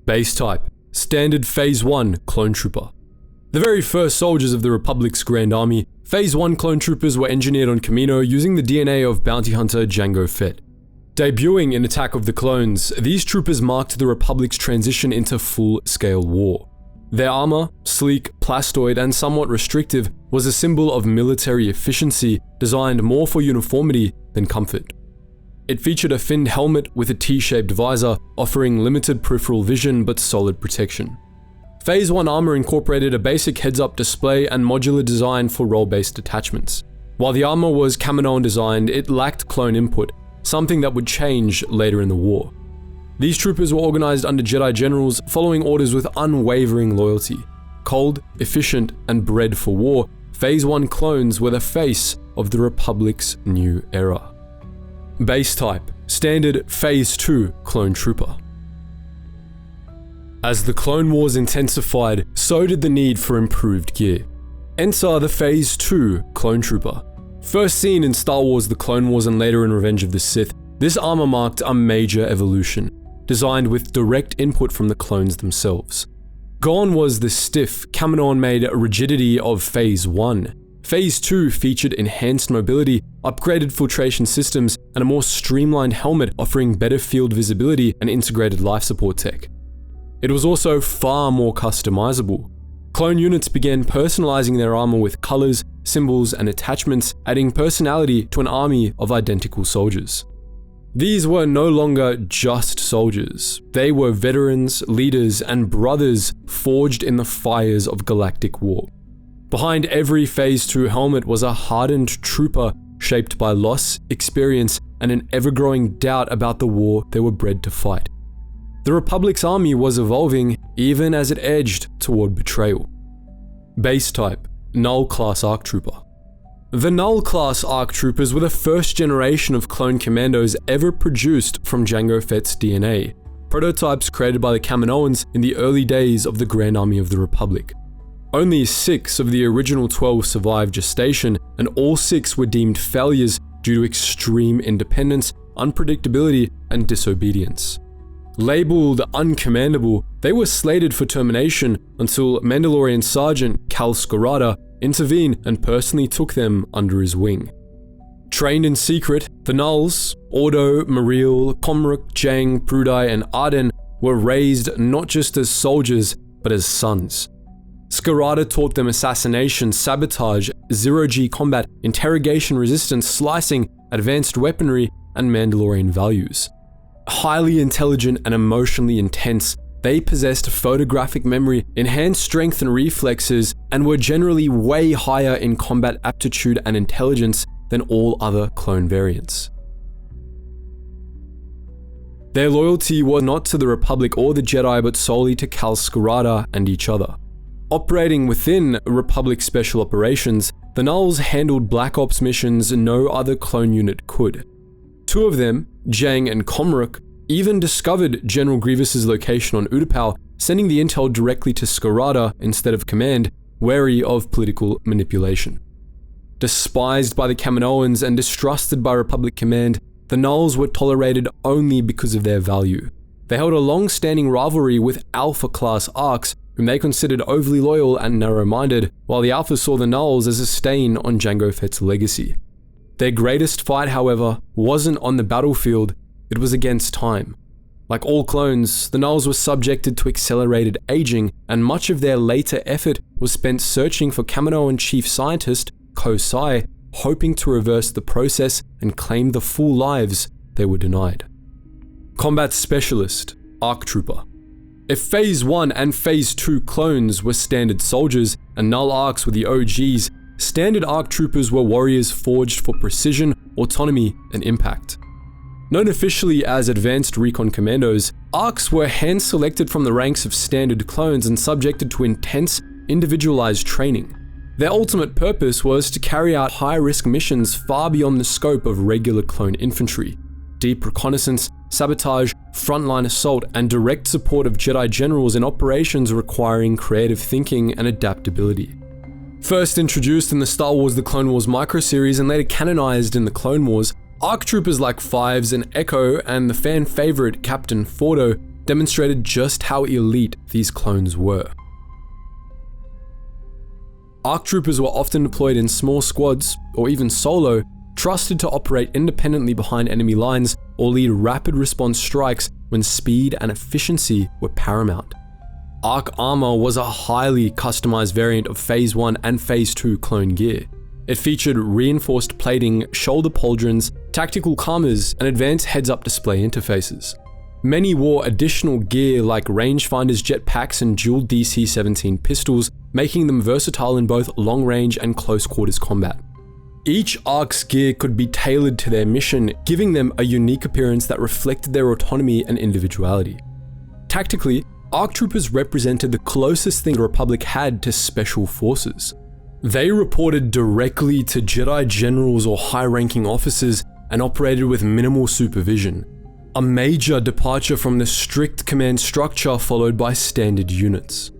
Base type, Standard Phase 1 Clone Trooper. The very first soldiers of the Republic's Grand Army, Phase 1 Clone Troopers were engineered on Commando using the DNA of bounty hunter Jango Fett. Debuting in Attack of the Clones, these troopers marked the Republic's transition into full-scale war. Their armor, sleek, plastoid, and somewhat restrictive, was a symbol of military efficiency designed more for uniformity than comfort. It featured a finned helmet with a T-shaped visor, offering limited peripheral vision but solid protection. Phase 1 armor incorporated a basic heads-up display and modular design for role-based attachments. While the armor was Commando designed, it lacked clone input, something that would change later in the war. These troopers were organized under Jedi generals, following orders with unwavering loyalty. Cold, efficient, and bred for war, Phase 1 clones were the face of the Republic's new era. Base type, Standard Phase 2 Clone Trooper. As the Clone Wars intensified, so did the need for improved gear. Enter the Phase 2 Clone Trooper. First seen in Star Wars The Clone Wars and later in Revenge of the Sith, this armor marked a major evolution, designed with direct input from the clones themselves. Gone was the stiff, Commando-made rigidity of Phase 1. Phase 2 featured enhanced mobility, upgraded filtration systems, and a more streamlined helmet offering better field visibility and integrated life support tech. It was also far more customizable. Clone units began personalizing their armor with colors, symbols, and attachments, adding personality to an army of identical soldiers. These were no longer just soldiers. They were veterans, leaders, and brothers forged in the fires of galactic war. Behind every Phase 2 helmet was a hardened trooper shaped by loss, experience, and an ever-growing doubt about the war they were bred to fight. The Republic's army was evolving even as it edged toward betrayal. Base type, Null-Class ARC Trooper. The Null-Class ARC Troopers were the first generation of clone commandos ever produced from Jango Fett's DNA, prototypes created by the Kaminoans in the early days of the Grand Army of the Republic. Only 6 of the original 12 survived gestation, and all 6 were deemed failures due to extreme independence, unpredictability, and disobedience. Labeled uncommandable, they were slated for termination until Mandalorian Sergeant Cal Scarada intervened and personally took them under his wing. Trained in secret, the Nulls, Ordo, Mariel, Comric, Jang, Prudai, and Arden were raised not just as soldiers, but as sons. Scarada taught them assassination, sabotage, zero-G combat, interrogation resistance, slicing, advanced weaponry, and Mandalorian values. Highly intelligent and emotionally intense, they possessed photographic memory, enhanced strength and reflexes, and were generally way higher in combat aptitude and intelligence than all other clone variants. Their loyalty was not to the Republic or the Jedi, but solely to Cal Scarada and each other. Operating within Republic Special Operations, the Nulls handled Black Ops missions no other clone unit could. 2 of them, Jang and Comric, even discovered General Grievous's location on Utapau, sending the intel directly to Scarada instead of command, wary of political manipulation. Despised by the Kaminoans and distrusted by Republic command, the Nulls were tolerated only because of their value. They held a long-standing rivalry with Alpha-class ARCs, whom they considered overly loyal and narrow-minded, while the Alphas saw the Nulls as a stain on Jango Fett's legacy. Their greatest fight, however, wasn't on the battlefield, it was against time. Like all clones, the Nulls were subjected to accelerated aging, and much of their later effort was spent searching for Kaminoan chief scientist, Ko Sai, hoping to reverse the process and claim the full lives they were denied. Combat Specialist, ARC Trooper. If Phase 1 and Phase 2 clones were standard soldiers and Null ARCs were the OGs, standard ARC Troopers were warriors forged for precision, autonomy, and impact. Known officially as Advanced Recon Commandos, ARCs were hand-selected from the ranks of standard clones and subjected to intense, individualized training. Their ultimate purpose was to carry out high-risk missions far beyond the scope of regular clone infantry. Deep reconnaissance, sabotage, frontline assault, and direct support of Jedi generals in operations requiring creative thinking and adaptability. First introduced in the Star Wars The Clone Wars micro-series and later canonized in the Clone Wars, ARC troopers like Fives and Echo and the fan favorite Captain Fordo demonstrated just how elite these clones were. ARC troopers were often deployed in small squads, or even solo, trusted to operate independently behind enemy lines or lead rapid response strikes when speed and efficiency were paramount. ARC armor was a highly customized variant of Phase 1 and Phase 2 clone gear. It featured reinforced plating, shoulder pauldrons, tactical cameras, and advanced heads-up display interfaces. Many wore additional gear like rangefinders, jetpacks, and dual DC-17 pistols, making them versatile in both long-range and close-quarters combat. Each ARC's gear could be tailored to their mission, giving them a unique appearance that reflected their autonomy and individuality. Tactically, ARC troopers represented the closest thing the Republic had to special forces. They reported directly to Jedi generals or high-ranking officers and operated with minimal supervision. A major departure from the strict command structure followed by standard units.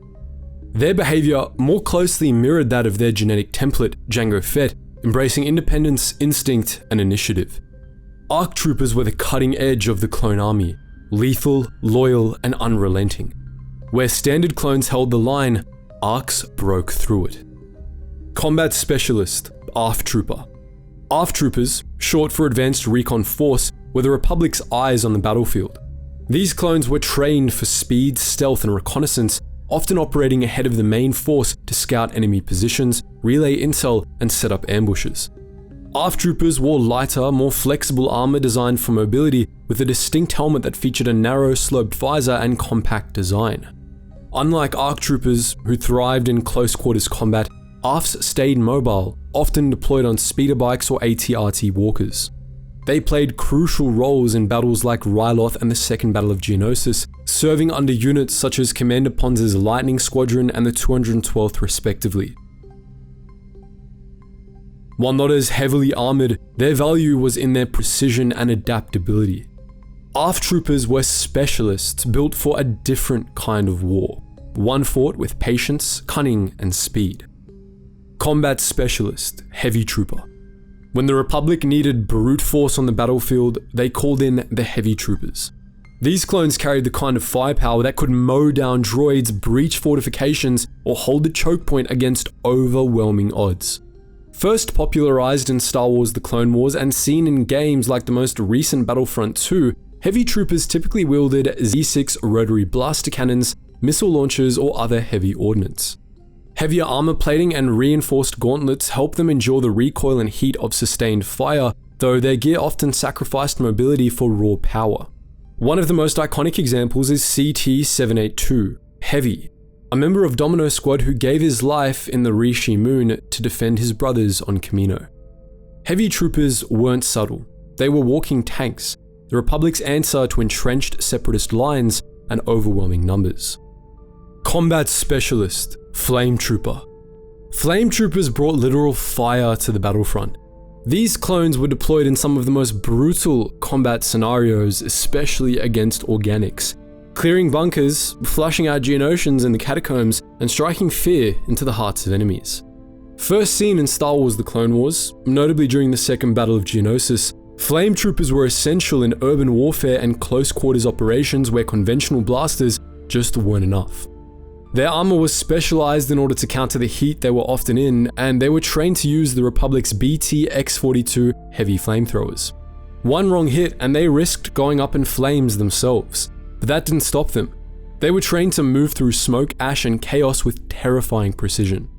Their behavior more closely mirrored that of their genetic template, Jango Fett, embracing independence, instinct, and initiative. ARC troopers were the cutting edge of the clone army, lethal, loyal, and unrelenting. Where standard clones held the line, ARCs broke through it. Combat Specialist, ARF Trooper. ARF Troopers, short for Advanced Recon Force, were the Republic's eyes on the battlefield. These clones were trained for speed, stealth, and reconnaissance, often operating ahead of the main force to scout enemy positions, relay intel, and set up ambushes. ARF Troopers wore lighter, more flexible armor designed for mobility, with a distinct helmet that featured a narrow, sloped visor and compact design. Unlike ARC Troopers, who thrived in close-quarters combat, ARFs stayed mobile, often deployed on speeder bikes or AT-RT walkers. They played crucial roles in battles like Ryloth and the Second Battle of Geonosis, serving under units such as Commander Ponz's Lightning Squadron and the 212th respectively. While not as heavily armored, their value was in their precision and adaptability. ARF troopers were specialists built for a different kind of war, one fought with patience, cunning, and speed. Combat Specialist, Heavy Trooper. When the Republic needed brute force on the battlefield, they called in the Heavy Troopers. These clones carried the kind of firepower that could mow down droids, breach fortifications, or hold a choke point against overwhelming odds. First popularized in Star Wars: The Clone Wars and seen in games like the most recent Battlefront 2, Heavy Troopers typically wielded Z6 rotary blaster cannons, missile launchers, or other heavy ordnance. Heavier armor plating and reinforced gauntlets helped them endure the recoil and heat of sustained fire, though their gear often sacrificed mobility for raw power. One of the most iconic examples is CT-782, Heavy, a member of Domino Squad who gave his life in the Rishi Moon to defend his brothers on Kamino. Heavy troopers weren't subtle, they were walking tanks, the Republic's answer to entrenched separatist lines and overwhelming numbers. Combat Specialist, Flame Trooper. Flame Troopers brought literal fire to the battlefront. These clones were deployed in some of the most brutal combat scenarios, especially against organics, clearing bunkers, flushing out Geonosians in the catacombs, and striking fear into the hearts of enemies. First seen in Star Wars: The Clone Wars, notably during the Second Battle of Geonosis, Flame Troopers were essential in urban warfare and close-quarters operations where conventional blasters just weren't enough. Their armor was specialized in order to counter the heat they were often in, and they were trained to use the Republic's BT X-42 heavy flamethrowers. One wrong hit and they risked going up in flames themselves, but that didn't stop them. They were trained to move through smoke, ash, and chaos with terrifying precision.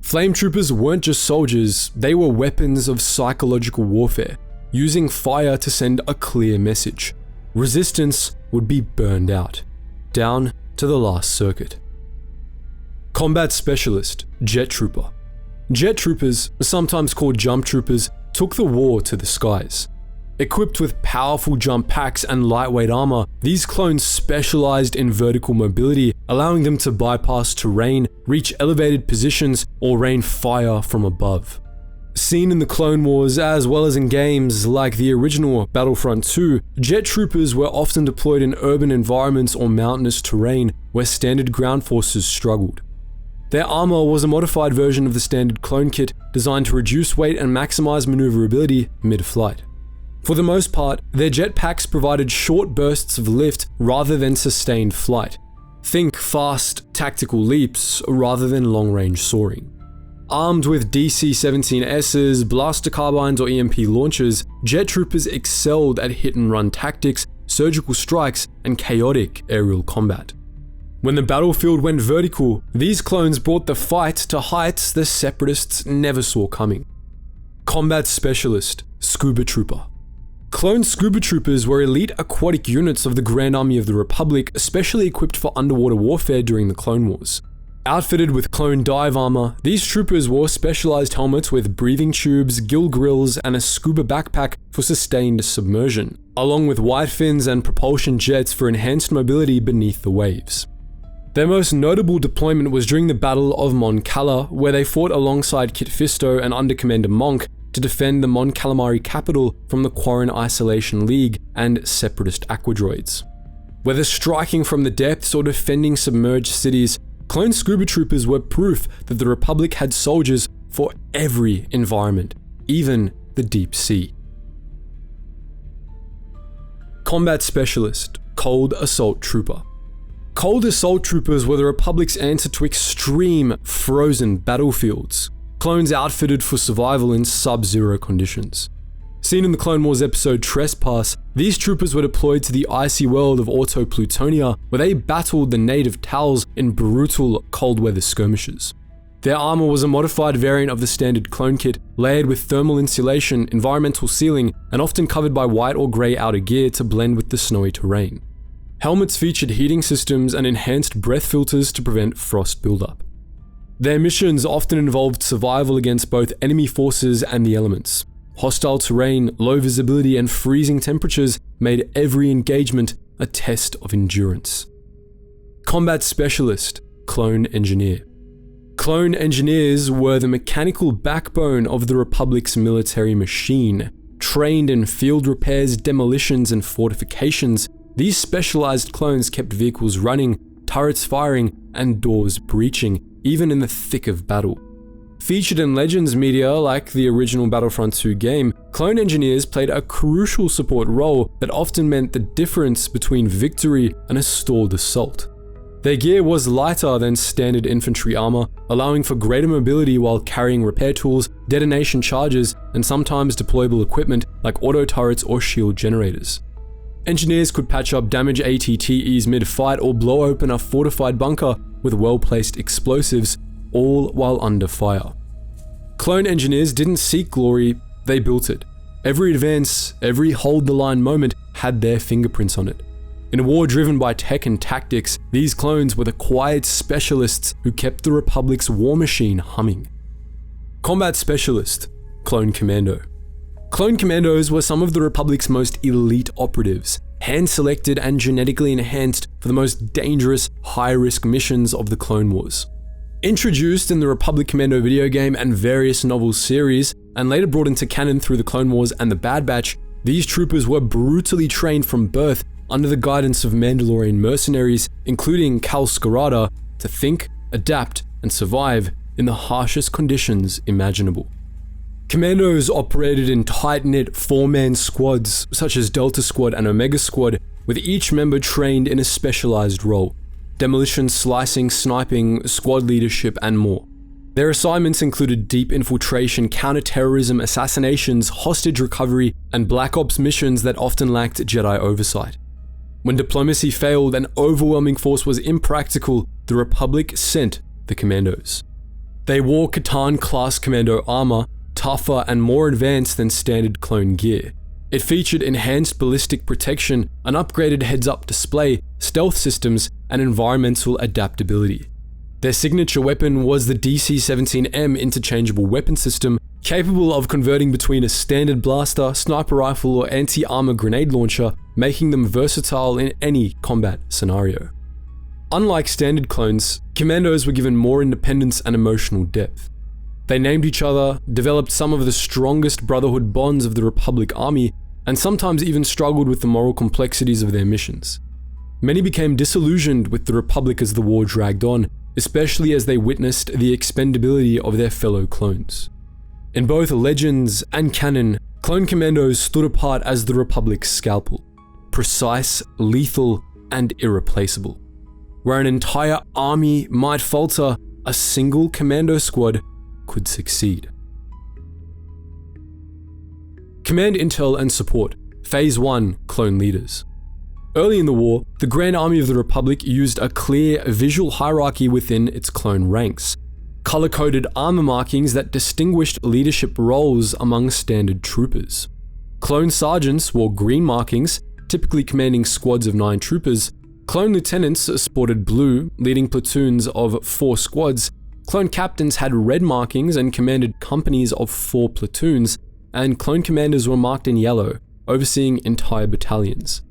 Flame Troopers weren't just soldiers, they were weapons of psychological warfare, using fire to send a clear message. Resistance would be burned out. Down to the last circuit. Combat Specialist, Jet Trooper. Jet Troopers, sometimes called Jump Troopers, took the war to the skies. Equipped with powerful jump packs and lightweight armor, these clones specialized in vertical mobility, allowing them to bypass terrain, reach elevated positions, or rain fire from above. Seen in the Clone Wars as well as in games like the original Battlefront 2, Jet Troopers were often deployed in urban environments or mountainous terrain where standard ground forces struggled. Their armor was a modified version of the standard clone kit designed to reduce weight and maximize maneuverability mid-flight. For the most part, their jetpacks provided short bursts of lift rather than sustained flight. Think fast, tactical leaps rather than long-range soaring. Armed with DC-17Ss, blaster carbines or EMP launchers, jet troopers excelled at hit-and-run tactics, surgical strikes, and chaotic aerial combat. When the battlefield went vertical, these clones brought the fight to heights the Separatists never saw coming. Combat Specialist, Scuba Trooper. Clone scuba troopers were elite aquatic units of the Grand Army of the Republic, especially equipped for underwater warfare during the Clone Wars. Outfitted with clone dive armor, these troopers wore specialized helmets with breathing tubes, gill grills, and a scuba backpack for sustained submersion, along with wide fins and propulsion jets for enhanced mobility beneath the waves. Their most notable deployment was during the Battle of Mon Cala, where they fought alongside Kit Fisto and Under Commander Monk to defend the Mon Calamari capital from the Quarren Isolation League and Separatist aquadroids. Whether striking from the depths or defending submerged cities, clone scuba troopers were proof that the Republic had soldiers for every environment, even the deep sea. Combat Specialist, Cold Assault Trooper. Cold Assault Troopers were the Republic's answer to extreme, frozen battlefields. Clones outfitted for survival in sub-zero conditions. Seen in the Clone Wars episode Trespass, these troopers were deployed to the icy world of Auto Plutonia, where they battled the native Tals in brutal cold weather skirmishes. Their armor was a modified variant of the standard clone kit, layered with thermal insulation, environmental sealing, and often covered by white or grey outer gear to blend with the snowy terrain. Helmets featured heating systems and enhanced breath filters to prevent frost buildup. Their missions often involved survival against both enemy forces and the elements. Hostile terrain, low visibility, and freezing temperatures made every engagement a test of endurance. Combat Specialist, Clone Engineer. Clone engineers were the mechanical backbone of the Republic's military machine. Trained in field repairs, demolitions, and fortifications, these specialized clones kept vehicles running, turrets firing, and doors breaching, even in the thick of battle. Featured in Legends media like the original Battlefront 2 game, clone engineers played a crucial support role that often meant the difference between victory and a stalled assault. Their gear was lighter than standard infantry armor, allowing for greater mobility while carrying repair tools, detonation charges, and sometimes deployable equipment like auto turrets or shield generators. Engineers could patch up damaged ATTEs mid-fight or blow open a fortified bunker with well-placed explosives, all while under fire. Clone engineers didn't seek glory, they built it. Every advance, every hold-the-line moment had their fingerprints on it. In a war driven by tech and tactics, these clones were the quiet specialists who kept the Republic's war machine humming. Combat Specialist, Clone Commando. Clone Commandos were some of the Republic's most elite operatives, hand-selected and genetically enhanced for the most dangerous, high-risk missions of the Clone Wars. Introduced in the Republic Commando video game and various novel series, and later brought into canon through the Clone Wars and the Bad Batch, these troopers were brutally trained from birth under the guidance of Mandalorian mercenaries, including Cal Scarada, to think, adapt, and survive in the harshest conditions imaginable. Commandos operated in tight-knit four-man squads, such as Delta Squad and Omega Squad, with each member trained in a specialized role: demolition, slicing, sniping, squad leadership, and more. Their assignments included deep infiltration, counter-terrorism, assassinations, hostage recovery, and Black Ops missions that often lacked Jedi oversight. When diplomacy failed and overwhelming force was impractical, the Republic sent the Commandos. They wore Catan-class Commando armor, tougher and more advanced than standard clone gear. It featured enhanced ballistic protection, an upgraded heads-up display, stealth systems, and environmental adaptability. Their signature weapon was the DC-17M interchangeable weapon system, capable of converting between a standard blaster, sniper rifle, or anti-armor grenade launcher, making them versatile in any combat scenario. Unlike standard clones, Commandos were given more independence and emotional depth. They named each other, developed some of the strongest brotherhood bonds of the Republic Army, and sometimes even struggled with the moral complexities of their missions. Many became disillusioned with the Republic as the war dragged on, especially as they witnessed the expendability of their fellow clones. In both Legends and canon, Clone Commandos stood apart as the Republic's scalpel, precise, lethal, and irreplaceable. Where an entire army might falter, a single commando squad could succeed. Command Intel and Support, Phase 1 Clone Leaders. Early in the war, the Grand Army of the Republic used a clear visual hierarchy within its clone ranks, color-coded armor markings that distinguished leadership roles among standard troopers. Clone sergeants wore green markings, typically commanding squads of 9 troopers. Clone lieutenants sported blue, leading platoons of 4 squads. Clone captains had red markings and commanded companies of 4 platoons, and clone commanders were marked in yellow, overseeing entire battalions.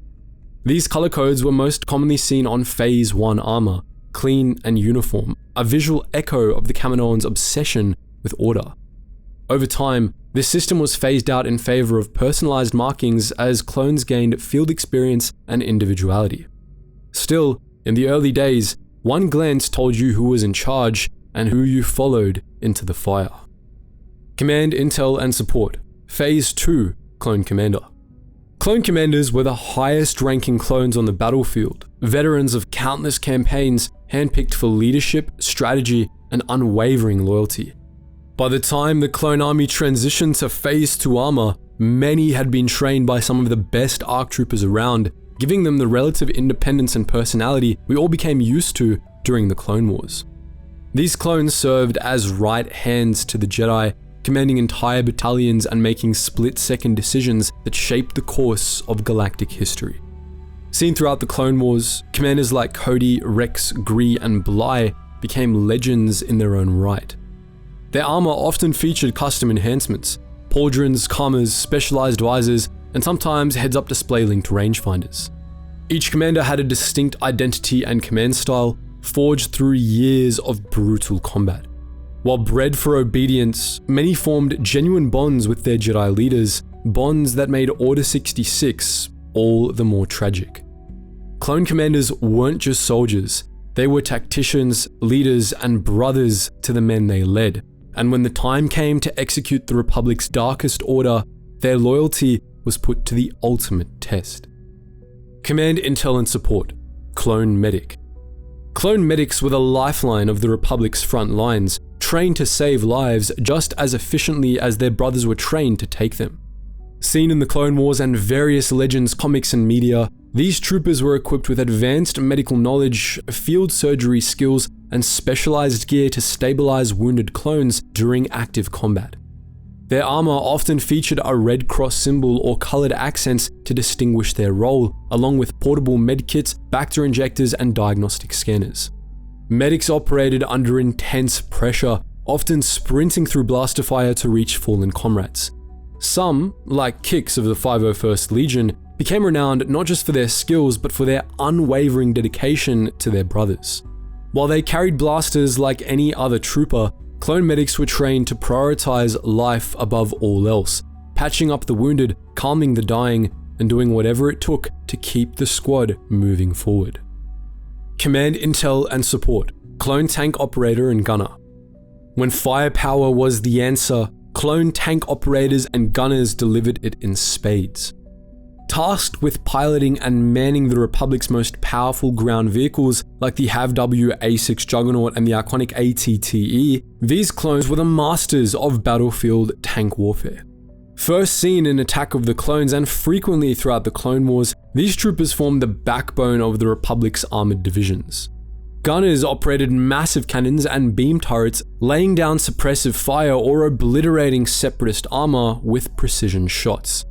These color codes were most commonly seen on Phase 1 armor, clean and uniform, a visual echo of the Kaminoans' obsession with order. Over time, this system was phased out in favor of personalized markings as clones gained field experience and individuality. Still, in the early days, one glance told you who was in charge and who you followed into the fire. Command Intel and Support, Phase 2 Clone Commander. Clone commanders were the highest ranking clones on the battlefield, veterans of countless campaigns handpicked for leadership, strategy, and unwavering loyalty. By the time the clone army transitioned to Phase 2 armor, many had been trained by some of the best ARC troopers around, giving them the relative independence and personality we all became used to during the Clone Wars. These clones served as right hands to the Jedi, commanding entire battalions and making split-second decisions that shaped the course of galactic history. Seen throughout the Clone Wars, commanders like Cody, Rex, Gree, and Bly became legends in their own right. Their armor often featured custom enhancements, pauldrons, commas, specialized visors, and sometimes heads-up display-linked rangefinders. Each commander had a distinct identity and command style, forged through years of brutal combat. While bred for obedience, many formed genuine bonds with their Jedi leaders, bonds that made Order 66 all the more tragic. Clone commanders weren't just soldiers, they were tacticians, leaders, and brothers to the men they led, and when the time came to execute the Republic's darkest order, their loyalty was put to the ultimate test. Command Intel and Support, Clone Medic. Clone medics were the lifeline of the Republic's front lines, trained to save lives just as efficiently as their brothers were trained to take them. Seen in the Clone Wars and various Legends comics and media, these troopers were equipped with advanced medical knowledge, field surgery skills, and specialized gear to stabilize wounded clones during active combat. Their armor often featured a red cross symbol or colored accents to distinguish their role, along with portable medkits, Bacter injectors, and diagnostic scanners. Medics operated under intense pressure, often sprinting through blaster fire to reach fallen comrades. Some, like Kix of the 501st Legion, became renowned not just for their skills but for their unwavering dedication to their brothers. While they carried blasters like any other trooper, clone medics were trained to prioritize life above all else, patching up the wounded, calming the dying, and doing whatever it took to keep the squad moving forward. Command Intel and Support, Clone Tank Operator and Gunner. When firepower was the answer, clone tank operators and gunners delivered it in spades. Tasked with piloting and manning the Republic's most powerful ground vehicles like the HAV-W A6 Juggernaut and the iconic AT-TE, these clones were the masters of battlefield tank warfare. First seen in Attack of the Clones and frequently throughout the Clone Wars, these troopers formed the backbone of the Republic's armored divisions. Gunners operated massive cannons and beam turrets, laying down suppressive fire or obliterating separatist armor with precision shots.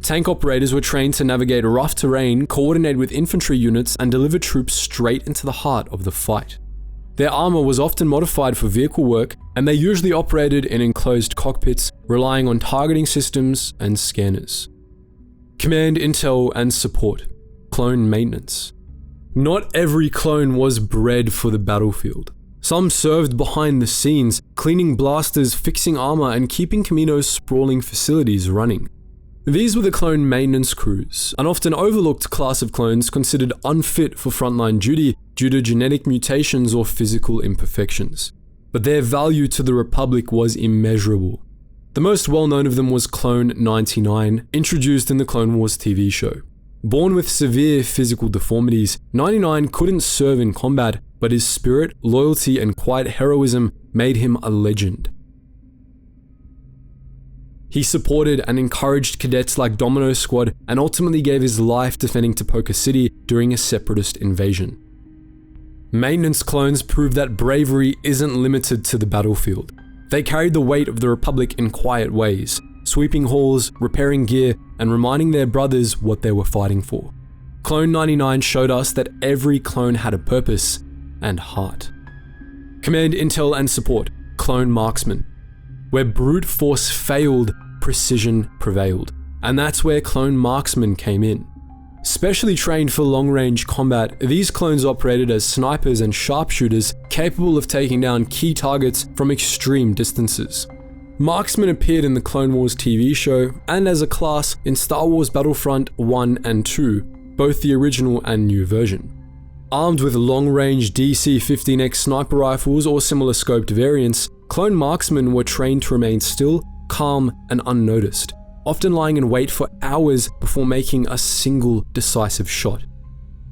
Tank operators were trained to navigate rough terrain, coordinate with infantry units, and deliver troops straight into the heart of the fight. Their armor was often modified for vehicle work, and they usually operated in enclosed cockpits, relying on targeting systems and scanners. Command Intel and Support, Clone Maintenance. Not every clone was bred for the battlefield. Some served behind the scenes, cleaning blasters, fixing armor, and keeping Kamino's sprawling facilities running. These were the clone maintenance crews, an often overlooked class of clones considered unfit for frontline duty due to genetic mutations or physical imperfections. But their value to the Republic was immeasurable. The most well-known of them was Clone 99, introduced in the Clone Wars TV show. Born with severe physical deformities, 99 couldn't serve in combat, but his spirit, loyalty, and quiet heroism made him a legend. He supported and encouraged cadets like Domino Squad and ultimately gave his life defending Topoka City during a separatist invasion. Maintenance clones proved that bravery isn't limited to the battlefield. They carried the weight of the Republic in quiet ways, sweeping halls, repairing gear, and reminding their brothers what they were fighting for. Clone 99 showed us that every clone had a purpose and heart. Command, Intel, and Support, Clone Marksman. Where brute force failed, precision prevailed. And that's where Clone Marksman came in. Specially trained for long-range combat, these clones operated as snipers and sharpshooters capable of taking down key targets from extreme distances. Marksman appeared in the Clone Wars TV show and as a class in Star Wars Battlefront 1 and 2, both the original and new version. Armed with long-range DC-15X sniper rifles or similar scoped variants, Clone Marksmen were trained to remain still, calm, and unnoticed, often lying in wait for hours before making a single decisive shot.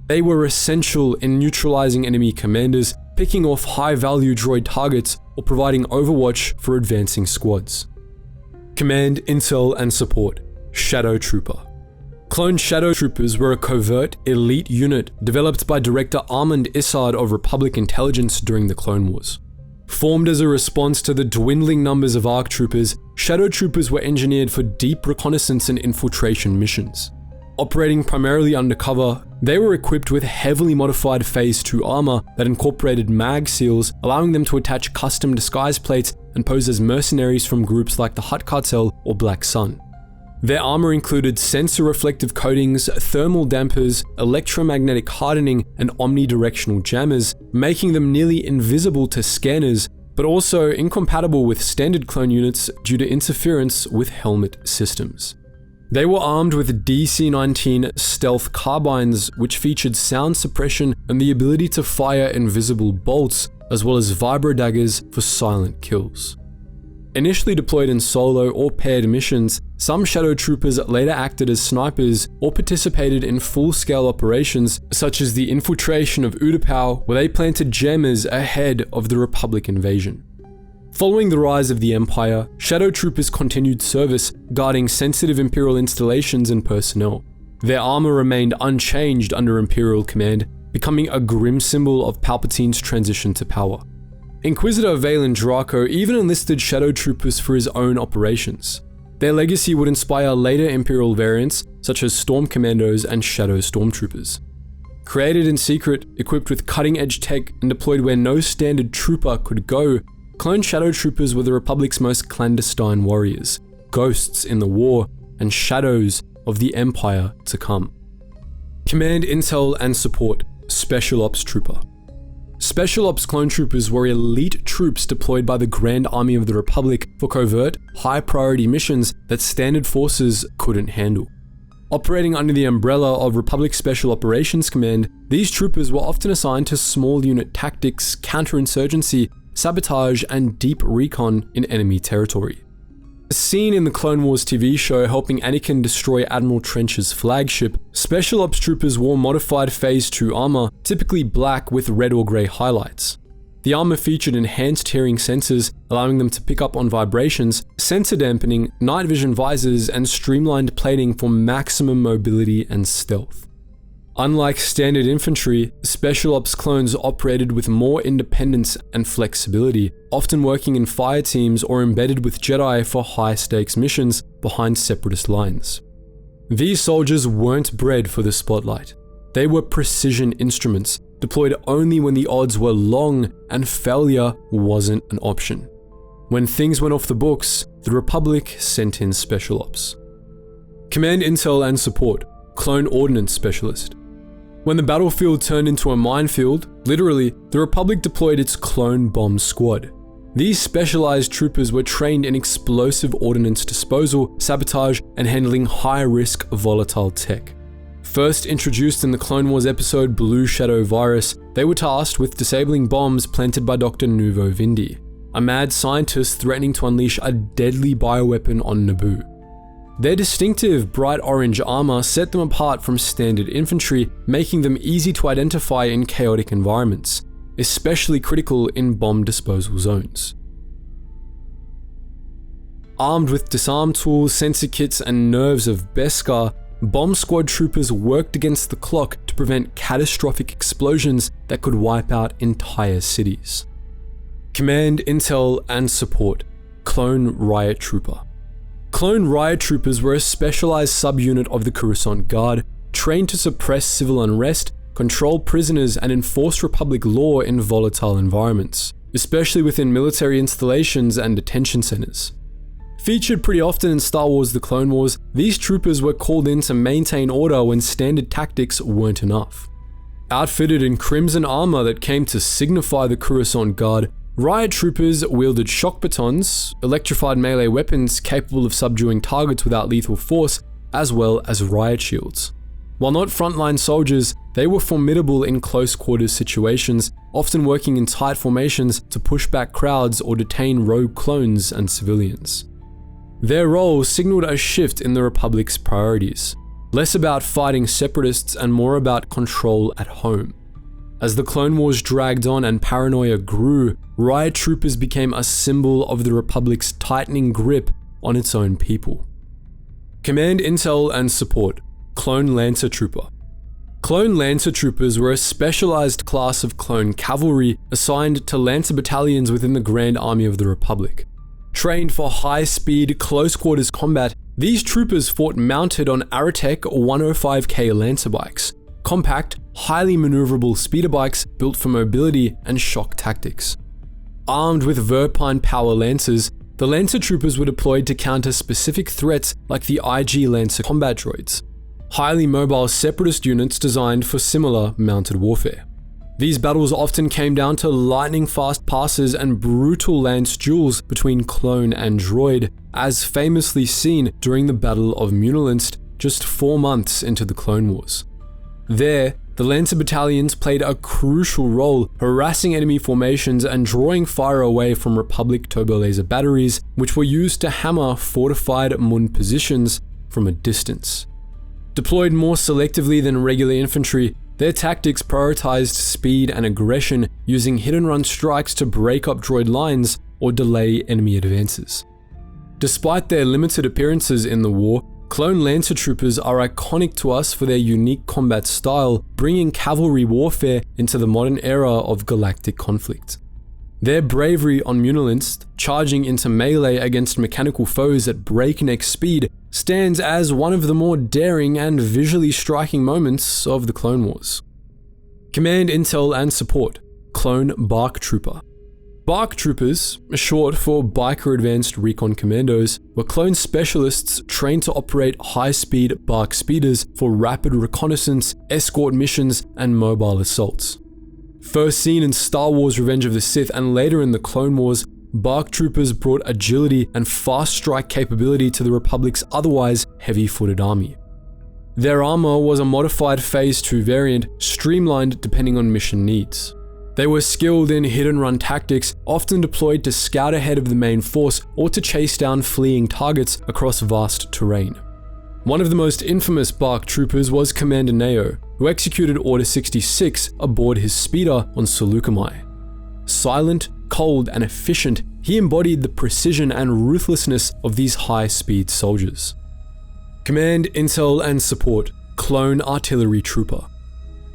They were essential in neutralizing enemy commanders, picking off high-value droid targets, or providing overwatch for advancing squads. Command, Intel, and Support, Shadow Trooper. Clone Shadow Troopers were a covert, elite unit developed by Director Armand Issard of Republic Intelligence during the Clone Wars. Formed as a response to the dwindling numbers of ARC troopers, Shadow Troopers were engineered for deep reconnaissance and infiltration missions. Operating primarily undercover, they were equipped with heavily modified Phase 2 armor that incorporated mag seals, allowing them to attach custom disguise plates and pose as mercenaries from groups like the Hutt Cartel or Black Sun. Their armor included sensor-reflective coatings, thermal dampers, electromagnetic hardening, and omnidirectional jammers, making them nearly invisible to scanners, but also incompatible with standard clone units due to interference with helmet systems. They were armed with DC-19 stealth carbines, which featured sound suppression and the ability to fire invisible bolts, as well as vibro daggers for silent kills. Initially deployed in solo or paired missions, some Shadow Troopers later acted as snipers or participated in full-scale operations such as the infiltration of Utapau, where they planted jammers ahead of the Republic invasion. Following the rise of the Empire, Shadow Troopers continued service, guarding sensitive Imperial installations and personnel. Their armor remained unchanged under Imperial command, becoming a grim symbol of Palpatine's transition to power. Inquisitor Valen Draco even enlisted Shadow Troopers for his own operations. Their legacy would inspire later Imperial variants, such as Storm Commandos and Shadow Stormtroopers. Created in secret, equipped with cutting-edge tech, and deployed where no standard trooper could go, Clone Shadow Troopers were the Republic's most clandestine warriors, ghosts in the war, and shadows of the Empire to come. Command, Intel, and Support, Special Ops Trooper. Special Ops Clone Troopers were elite troops deployed by the Grand Army of the Republic for covert, high-priority missions that standard forces couldn't handle. Operating under the umbrella of Republic Special Operations Command, these troopers were often assigned to small unit tactics, counterinsurgency, sabotage, and deep recon in enemy territory. Seen in the Clone Wars TV show helping Anakin destroy Admiral Trench's flagship, Special Ops Troopers wore modified Phase 2 armor, typically black with red or grey highlights. The armor featured enhanced hearing sensors, allowing them to pick up on vibrations, sensor dampening, night vision visors, and streamlined plating for maximum mobility and stealth. Unlike standard infantry, Special Ops clones operated with more independence and flexibility, often working in fire teams or embedded with Jedi for high-stakes missions behind separatist lines. These soldiers weren't bred for the spotlight. They were precision instruments, deployed only when the odds were long and failure wasn't an option. When things went off the books, the Republic sent in Special Ops. Command, Intel, and Support, Clone Ordnance Specialist. When the battlefield turned into a minefield, literally, the Republic deployed its Clone Bomb Squad. These specialized troopers were trained in explosive ordnance disposal, sabotage, and handling high-risk volatile tech. First introduced in the Clone Wars episode Blue Shadow Virus, they were tasked with disabling bombs planted by Dr. Nuvo Vindi. a mad scientist threatening to unleash a deadly bioweapon on Naboo. Their distinctive bright orange armor set them apart from standard infantry, making them easy to identify in chaotic environments, especially critical in bomb disposal zones. Armed with disarm tools, sensor kits, and nerves of Beskar, bomb squad troopers worked against the clock to prevent catastrophic explosions that could wipe out entire cities. Command, Intel, and Support. Clone Riot Trooper. Clone Riot Troopers were a specialized subunit of the Coruscant Guard, trained to suppress civil unrest, control prisoners, and enforce Republic law in volatile environments, especially within military installations and detention centers. Featured pretty often in Star Wars: The Clone Wars, these troopers were called in to maintain order when standard tactics weren't enough. Outfitted in crimson armor that came to signify the Coruscant Guard, Riot troopers wielded shock batons, electrified melee weapons capable of subduing targets without lethal force, as well as riot shields. While not frontline soldiers, they were formidable in close quarters situations, often working in tight formations to push back crowds or detain rogue clones and civilians. Their role signaled a shift in the Republic's priorities, less about fighting separatists and more about control at home. As the Clone Wars dragged on and paranoia grew, Riot troopers became a symbol of the Republic's tightening grip on its own people. Command, Intel, and Support. Clone Lancer Trooper. Clone Lancer Troopers were a specialized class of clone cavalry assigned to Lancer battalions within the Grand Army of the Republic. Trained for high-speed, close-quarters combat, these troopers fought mounted on Aratech 105K Lancer bikes, compact, highly maneuverable speeder bikes built for mobility and shock tactics. Armed with Verpine power Lancers, the Lancer troopers were deployed to counter specific threats like the IG Lancer combat droids, highly mobile separatist units designed for similar mounted warfare. These battles often came down to lightning-fast passes and brutal lance duels between clone and droid, as famously seen during the Battle of Munilinst just 4 months into the Clone Wars. There, the Lancer battalions played a crucial role, harassing enemy formations and drawing fire away from Republic turbolaser batteries, which were used to hammer fortified Mun positions from a distance. Deployed more selectively than regular infantry, their tactics prioritized speed and aggression, using hit-and-run strikes to break up droid lines or delay enemy advances. Despite their limited appearances in the war, Clone Lancer Troopers are iconic to us for their unique combat style, bringing cavalry warfare into the modern era of galactic conflict. Their bravery on Munilinst, charging into melee against mechanical foes at breakneck speed, stands as one of the more daring and visually striking moments of the Clone Wars. Command, Intel, and Support. Clone BARC Trooper. BARC Troopers, short for Biker Advanced Recon Commandos, were clone specialists trained to operate high-speed BARC speeders for rapid reconnaissance, escort missions, and mobile assaults. First seen in Star Wars: Revenge of the Sith and later in the Clone Wars, BARC Troopers brought agility and fast strike capability to the Republic's otherwise heavy-footed army. Their armor was a modified Phase 2 variant, streamlined depending on mission needs. They were skilled in hit-and-run tactics, often deployed to scout ahead of the main force or to chase down fleeing targets across vast terrain. One of the most infamous BARC troopers was Commander Neo, who executed Order 66 aboard his speeder on Seleucami. Silent, cold, and efficient, he embodied the precision and ruthlessness of these high-speed soldiers. Command, Intel, and Support. Clone Artillery Trooper.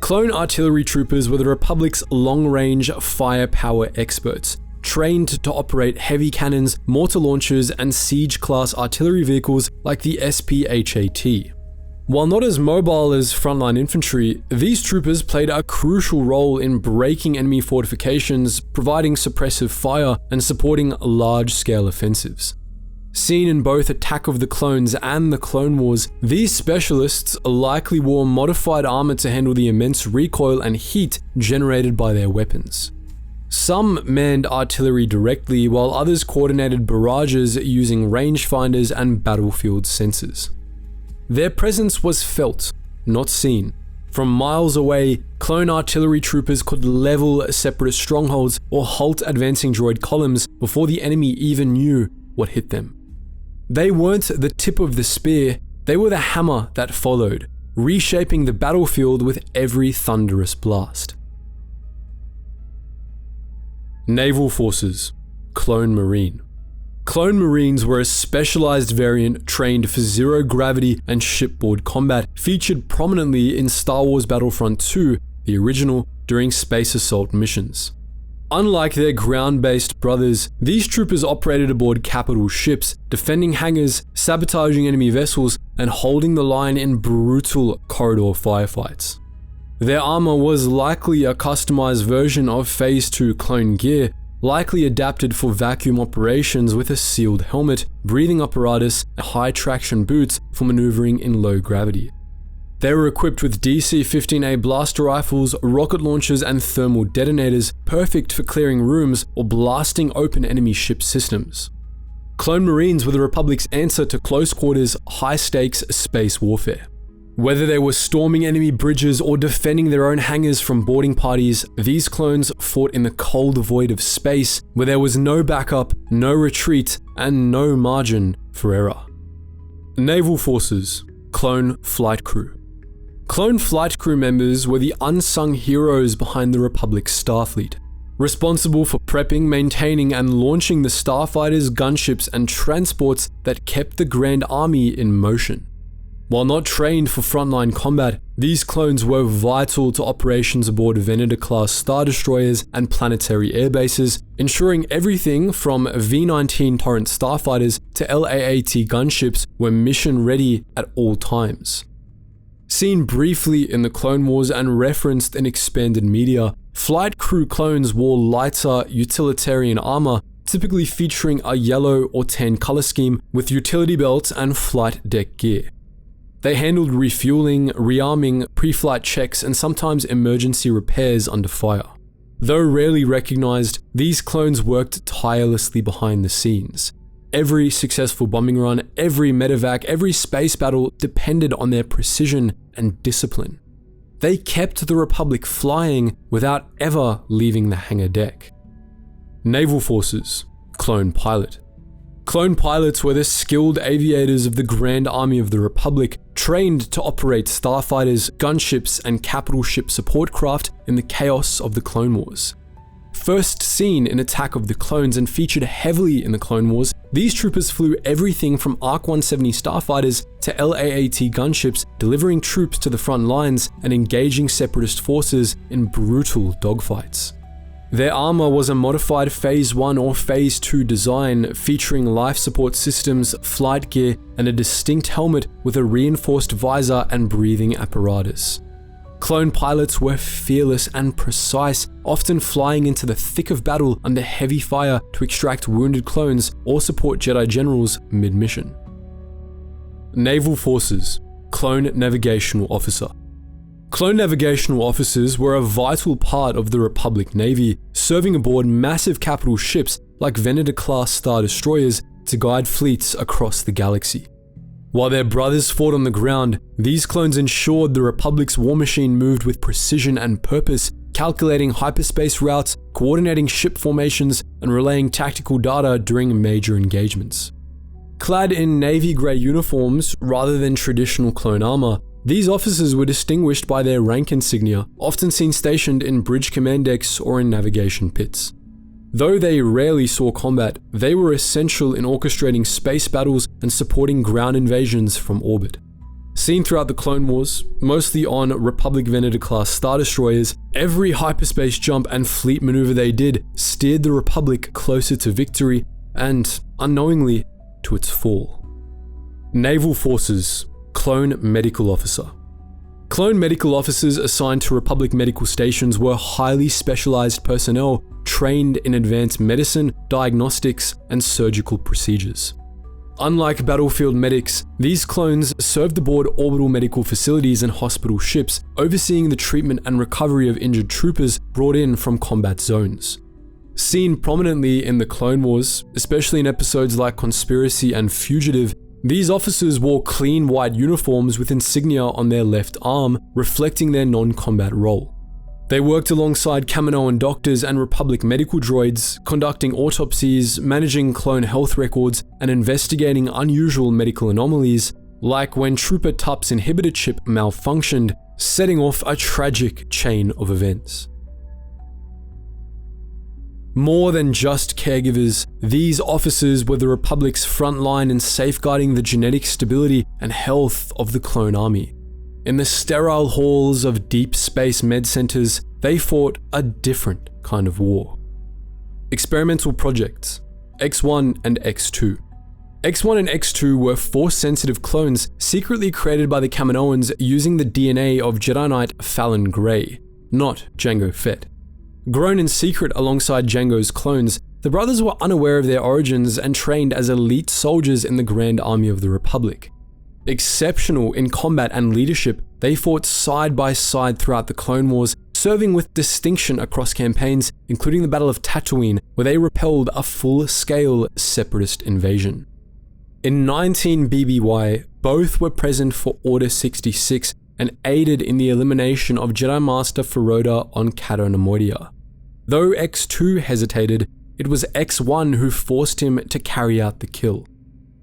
Clone Artillery Troopers were the Republic's long-range firepower experts, trained to operate heavy cannons, mortar launchers, and siege-class artillery vehicles like the SPHAT. While not as mobile as frontline infantry, these troopers played a crucial role in breaking enemy fortifications, providing suppressive fire, and supporting large-scale offensives. Seen in both Attack of the Clones and the Clone Wars, these specialists likely wore modified armor to handle the immense recoil and heat generated by their weapons. Some manned artillery directly, while others coordinated barrages using rangefinders and battlefield sensors. Their presence was felt, not seen, From miles away, clone artillery troopers could level separatist strongholds or halt advancing droid columns before the enemy even knew what hit them. They weren't the tip of the spear, they were the hammer that followed, reshaping the battlefield with every thunderous blast. Naval Forces, Clone Marine. Clone Marines were a specialized variant trained for zero gravity and shipboard combat, featured prominently in Star Wars Battlefront 2, the original, during space assault missions. Unlike their ground-based brothers, these troopers operated aboard capital ships, defending hangars, sabotaging enemy vessels, and holding the line in brutal corridor firefights. Their armor was likely a customized version of Phase 2 clone gear, likely adapted for vacuum operations with a sealed helmet, breathing apparatus, and high-traction boots for maneuvering in low gravity. They were equipped with DC-15A blaster rifles, rocket launchers, and thermal detonators, perfect for clearing rooms or blasting open enemy ship systems. Clone Marines were the Republic's answer to close-quarters, high-stakes space warfare. Whether they were storming enemy bridges or defending their own hangars from boarding parties, these clones fought in the cold void of space where there was no backup, no retreat, and no margin for error. Naval Forces, Clone Flight Crew. Clone flight crew members were the unsung heroes behind the Republic's Starfleet, responsible for prepping, maintaining, and launching the starfighters, gunships, and transports that kept the Grand Army in motion. While not trained for frontline combat, these clones were vital to operations aboard Venator-class star destroyers and planetary airbases, ensuring everything from V-19 Torrent starfighters to LAAT gunships were mission-ready at all times. Seen briefly in the Clone Wars and referenced in expanded media, flight crew clones wore lighter, utilitarian armor, typically featuring a yellow or tan color scheme with utility belts and flight deck gear. They handled refueling, rearming, pre-flight checks, and sometimes emergency repairs under fire. Though rarely recognized, these clones worked tirelessly behind the scenes. Every successful bombing run, every medevac, every space battle depended on their precision and discipline. They kept the Republic flying without ever leaving the hangar deck. Naval Forces, Clone Pilot. Clone pilots were the skilled aviators of the Grand Army of the Republic, trained to operate starfighters, gunships, and capital ship support craft in the chaos of the Clone Wars. First seen in Attack of the Clones and featured heavily in the Clone Wars, these troopers flew everything from ARC-170 starfighters to LAAT gunships, delivering troops to the front lines and engaging separatist forces in brutal dogfights. Their armor was a modified Phase 1 or Phase 2 design, featuring life support systems, flight gear, and a distinct helmet with a reinforced visor and breathing apparatus. Clone pilots were fearless and precise, often flying into the thick of battle under heavy fire to extract wounded clones or support Jedi generals mid-mission. Naval Forces, Clone Navigational Officer. Clone Navigational Officers were a vital part of the Republic Navy, serving aboard massive capital ships like Venator-class star destroyers to guide fleets across the galaxy. While their brothers fought on the ground, these clones ensured the Republic's war machine moved with precision and purpose, calculating hyperspace routes, coordinating ship formations, and relaying tactical data during major engagements. Clad in navy grey uniforms rather than traditional clone armor, these officers were distinguished by their rank insignia, often seen stationed in bridge command decks or in navigation pits. Though they rarely saw combat, they were essential in orchestrating space battles and supporting ground invasions from orbit. Seen throughout the Clone Wars, mostly on Republic Venator-class star destroyers, every hyperspace jump and fleet maneuver they did steered the Republic closer to victory and, unknowingly, to its fall. Naval Forces, Clone Medical Officer. Clone medical officers assigned to Republic medical stations were highly specialized personnel trained in advanced medicine, diagnostics, and surgical procedures. Unlike battlefield medics, these clones served aboard orbital medical facilities and hospital ships, overseeing the treatment and recovery of injured troopers brought in from combat zones. Seen prominently in the Clone Wars, especially in episodes like Conspiracy and Fugitive, These officers wore clean white uniforms with insignia on their left arm, reflecting their non-combat role. They worked alongside Kaminoan doctors and Republic medical droids, conducting autopsies, managing clone health records, and investigating unusual medical anomalies, like when Trooper Tup's inhibitor chip malfunctioned, setting off a tragic chain of events. More than just caregivers, these officers were the Republic's front line in safeguarding the genetic stability and health of the clone army. In the sterile halls of deep space med centers, they fought a different kind of war. Experimental projects, X1 and X2. X1 and X2 were Force-sensitive clones secretly created by the Kaminoans using the DNA of Jedi Knight Fallon Gray, not Jango Fett. Grown in secret alongside Jango's clones, the brothers were unaware of their origins and trained as elite soldiers in the Grand Army of the Republic. Exceptional in combat and leadership, they fought side by side throughout the Clone Wars, serving with distinction across campaigns, including the Battle of Tatooine, where they repelled a full-scale separatist invasion. In 19 BBY, both were present for Order 66 and aided in the elimination of Jedi Master Feroda on Cato Nemoidia. Though X2 hesitated, it was X1 who forced him to carry out the kill.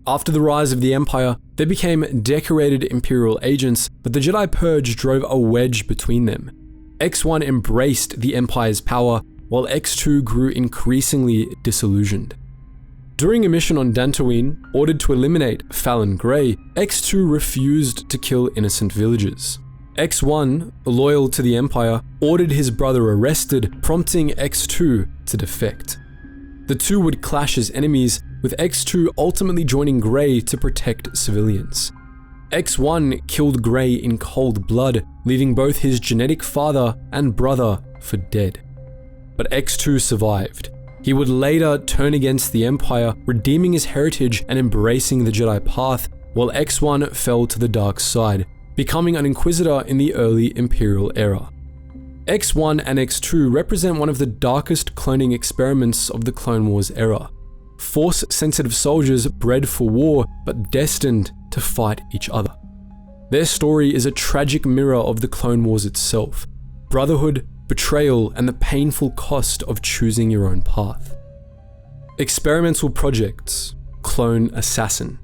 After the rise of the Empire, they became decorated Imperial agents, but the Jedi Purge drove a wedge between them. X1 embraced the Empire's power, while X2 grew increasingly disillusioned. During a mission on Dantooine, ordered to eliminate Fallon Gray, X2 refused to kill innocent villagers. X1, loyal to the Empire, ordered his brother arrested, prompting X2 to defect. The two would clash as enemies, with X2 ultimately joining Gray to protect civilians. X1 killed Gray in cold blood, leaving both his genetic father and brother for dead. But X2 survived. He would later turn against the Empire, redeeming his heritage and embracing the Jedi path, while X1 fell to the dark side, becoming an Inquisitor in the early Imperial era. X1 and X2 represent one of the darkest cloning experiments of the Clone Wars era. Force-sensitive soldiers bred for war, but destined to fight each other. Their story is a tragic mirror of the Clone Wars itself. Brotherhood, betrayal, and the painful cost of choosing your own path. Experimental projects, Clone Assassin.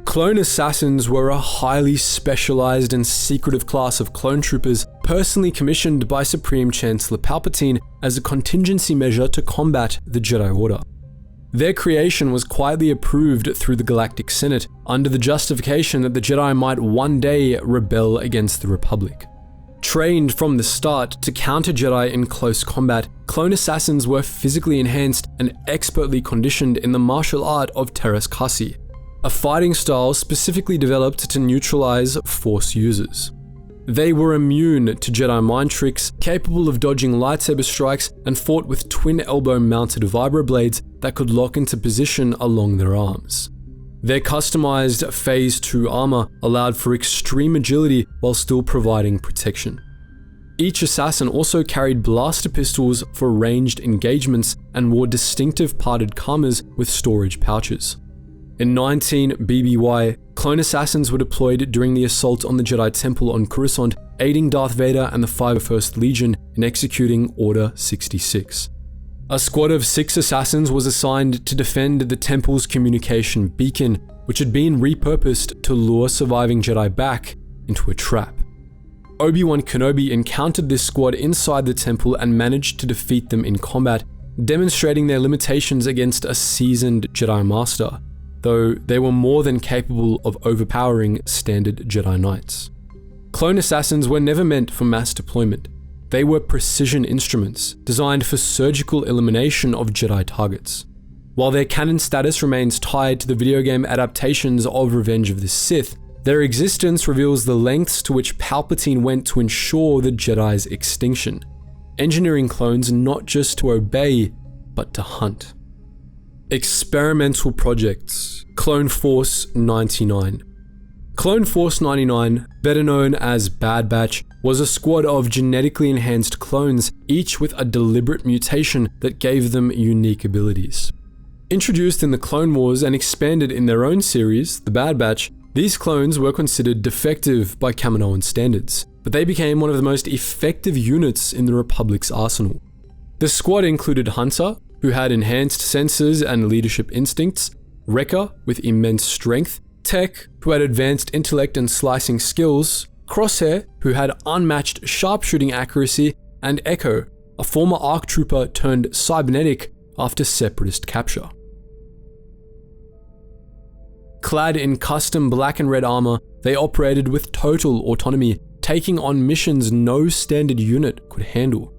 Clone Assassins were a highly specialized and secretive class of clone troopers personally commissioned by Supreme Chancellor Palpatine as a contingency measure to combat the Jedi Order. Their creation was quietly approved through the Galactic Senate under the justification that the Jedi might one day rebel against the Republic. Trained from the start to counter Jedi in close combat, Clone Assassins were physically enhanced and expertly conditioned in the martial art of Teras Kasi, a fighting style specifically developed to neutralize Force users. They were immune to Jedi mind tricks, capable of dodging lightsaber strikes, and fought with twin elbow mounted vibroblades that could lock into position along their arms. Their customized Phase 2 armor allowed for extreme agility while still providing protection. Each assassin also carried blaster pistols for ranged engagements and wore distinctive parted kamas with storage pouches. In 19 BBY, clone assassins were deployed during the assault on the Jedi Temple on Coruscant, aiding Darth Vader and the 51st Legion in executing Order 66. A squad of 6 assassins was assigned to defend the Temple's communication beacon, which had been repurposed to lure surviving Jedi back into a trap. Obi-Wan Kenobi encountered this squad inside the Temple and managed to defeat them in combat, demonstrating their limitations against a seasoned Jedi Master, though they were more than capable of overpowering standard Jedi Knights. Clone assassins were never meant for mass deployment. They were precision instruments, designed for surgical elimination of Jedi targets. While their canon status remains tied to the video game adaptations of Revenge of the Sith, their existence reveals the lengths to which Palpatine went to ensure the Jedi's extinction, engineering clones not just to obey, but to hunt. Experimental projects, Clone Force 99. Clone Force 99, better known as Bad Batch, was a squad of genetically enhanced clones, each with a deliberate mutation that gave them unique abilities. Introduced in the Clone Wars and expanded in their own series, the Bad Batch, these clones were considered defective by Kaminoan standards, but they became one of the most effective units in the Republic's arsenal. The squad included Hunter, who had enhanced senses and leadership instincts, Wrecker, with immense strength, Tech, who had advanced intellect and slicing skills, Crosshair, who had unmatched sharpshooting accuracy, and Echo, a former ARC trooper turned cybernetic after Separatist capture. Clad in custom black and red armor, they operated with total autonomy, taking on missions no standard unit could handle.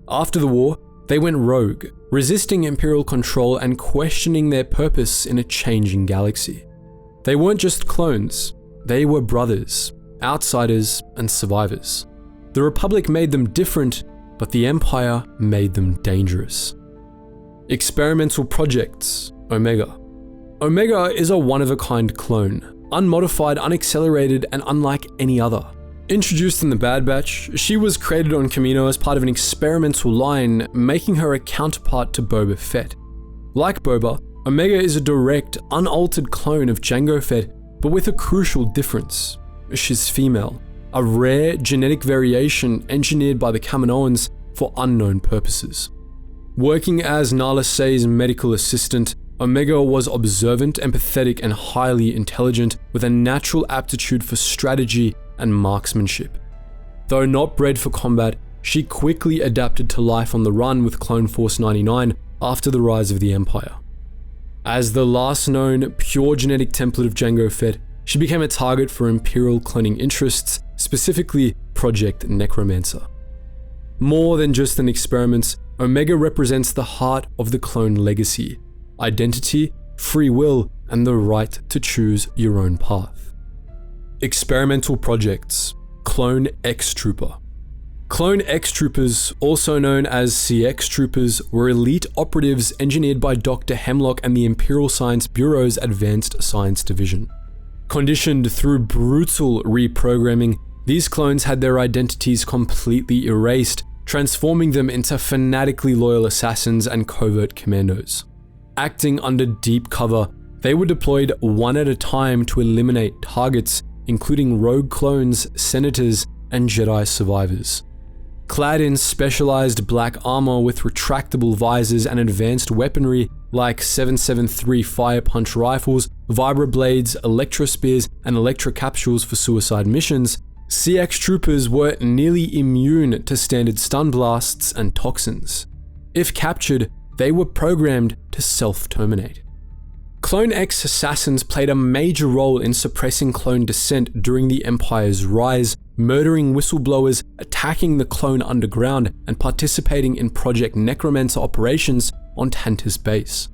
After the war, they went rogue, resisting Imperial control and questioning their purpose in a changing galaxy. They weren't just clones, they were brothers, outsiders, and survivors. The Republic made them different, but the Empire made them dangerous. Experimental projects, Omega. Omega is a one-of-a-kind clone, unmodified, unaccelerated, and unlike any other. Introduced in the Bad Batch, she was created on Kamino as part of an experimental line, making her a counterpart to Boba Fett. Like Boba, Omega is a direct, unaltered clone of Jango Fett, but with a crucial difference. She's female, a rare genetic variation engineered by the Kaminoans for unknown purposes. Working as Nala Se's medical assistant, Omega was observant, empathetic, and highly intelligent, with a natural aptitude for strategy and marksmanship. Though not bred for combat, she quickly adapted to life on the run with Clone Force 99 after the rise of the Empire. As the last known pure genetic template of Jango Fett, she became a target for Imperial cloning interests, specifically Project Necromancer. More than just an experiment, Omega represents the heart of the clone legacy: identity, free will, and the right to choose your own path. Experimental projects, Clone X Trooper. Clone X Troopers, also known as CX Troopers, were elite operatives engineered by Dr. Hemlock and the Imperial Science Bureau's Advanced Science Division. Conditioned through brutal reprogramming, these clones had their identities completely erased, transforming them into fanatically loyal assassins and covert commandos. Acting under deep cover, they were deployed one at a time to eliminate targets, including rogue clones, senators, and Jedi survivors. Clad in specialized black armor with retractable visors and advanced weaponry like 7.73 fire punch rifles, vibroblades, electrospears, and electrocapsules for suicide missions, CX troopers were nearly immune to standard stun blasts and toxins. If captured, they were programmed to self-terminate. Clone X assassins played a major role in suppressing clone dissent during the Empire's rise, murdering whistleblowers, attacking the clone underground, and participating in Project Necromancer operations on Tantus base.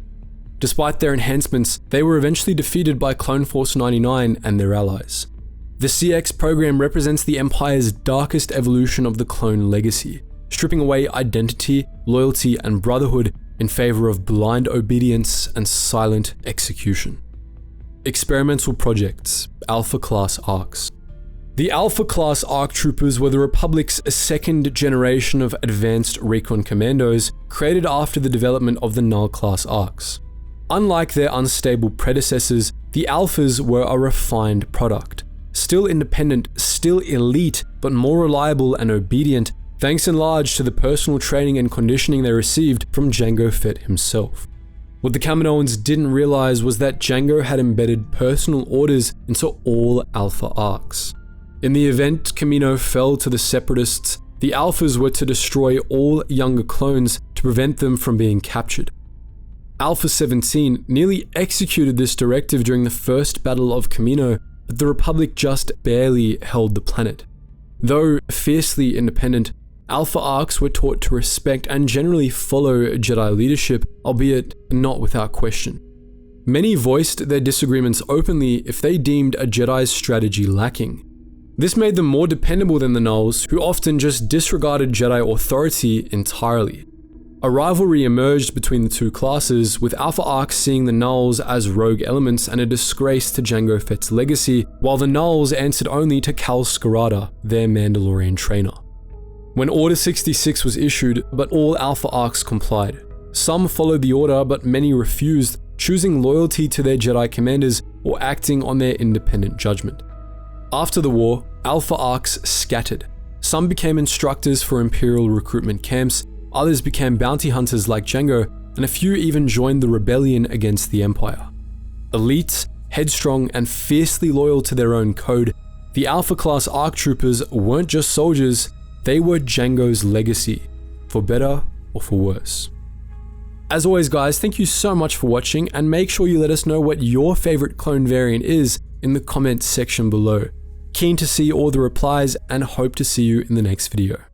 Despite their enhancements, they were eventually defeated by Clone Force 99 and their allies. The CX program represents the Empire's darkest evolution of the clone legacy, stripping away identity, loyalty, and brotherhood in favor of blind obedience and silent execution. Experimental projects, Alpha Class ARCs. The Alpha Class ARC Troopers were the Republic's second generation of advanced recon commandos created after the development of the Null-Class ARCs. Unlike their unstable predecessors, the Alphas were a refined product. Still independent, still elite, but more reliable and obedient, thanks in large to the personal training and conditioning they received from Jango Fett himself. What the Kaminoans didn't realize was that Jango had embedded personal orders into all Alpha ARCs. In the event Kamino fell to the Separatists, the Alphas were to destroy all younger clones to prevent them from being captured. Alpha 17 nearly executed this directive during the First Battle of Kamino, but the Republic just barely held the planet. Though fiercely independent, Alpha ARCs were taught to respect and generally follow Jedi leadership, albeit not without question. Many voiced their disagreements openly if they deemed a Jedi's strategy lacking. This made them more dependable than the Nulls, who often just disregarded Jedi authority entirely. A rivalry emerged between the two classes, with Alpha ARCs seeing the Nulls as rogue elements and a disgrace to Jango Fett's legacy, while the Nulls answered only to Cal Skirata, their Mandalorian trainer. When Order 66 was issued, but all Alpha ARCs complied. Some followed the order, but many refused, choosing loyalty to their Jedi commanders or acting on their independent judgment. After the war, Alpha Arcs scattered. Some became instructors for Imperial recruitment camps, others became bounty hunters like Jango, and a few even joined the rebellion against the Empire. Elites, headstrong, and fiercely loyal to their own code, the Alpha class ARC troopers weren't just soldiers, they were Jango's legacy, for better or for worse. As always guys, thank you so much for watching, and make sure you let us know what your favorite clone variant is in the comments section below. Keen to see all the replies and hope to see you in the next video.